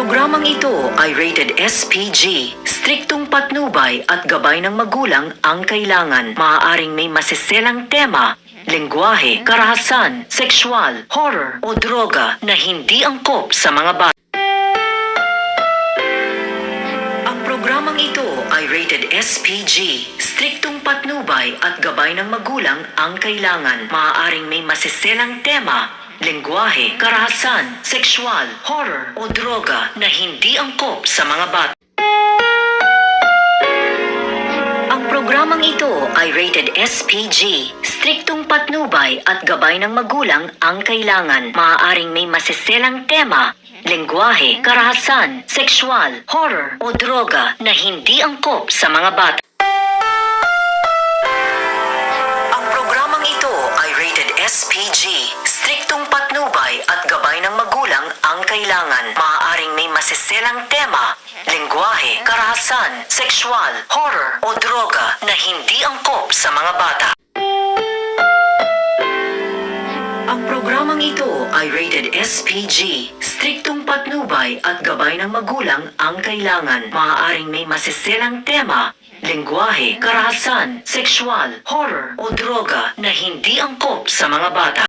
Programang ito ay rated SPG. Striktong patnubay at gabay ng magulang ang kailangan. Maaaring may masiselang tema, lengguwahe, karahasan, sexual, horror o droga na hindi angkop sa mga bata. Ang programang ito ay rated SPG. Striktong patnubay at gabay ng magulang ang kailangan. Maaaring may masiselang tema, lengguwahe, karahasan, sexual, horror o droga na hindi angkop sa mga bata. Ang programang ito ay rated SPG. Striktong patnubay at gabay ng magulang ang kailangan. Maaaring may masiselang tema, lengguwahe, karahasan, sexual, horror o droga na hindi angkop sa mga bata. Ang programang ito ay rated SPG. Striktong patnubay at gabay ng magulang ang kailangan. Maaaring may masiselang tema, lengguwahe, karahasan, sexual, horror o droga na hindi angkop sa mga bata. Ang programang ito ay rated SPG. Striktong patnubay at gabay ng magulang ang kailangan. Maaaring may masiselang tema, lengguwahe, karahasan, sexual, horror o droga na hindi angkop sa mga bata.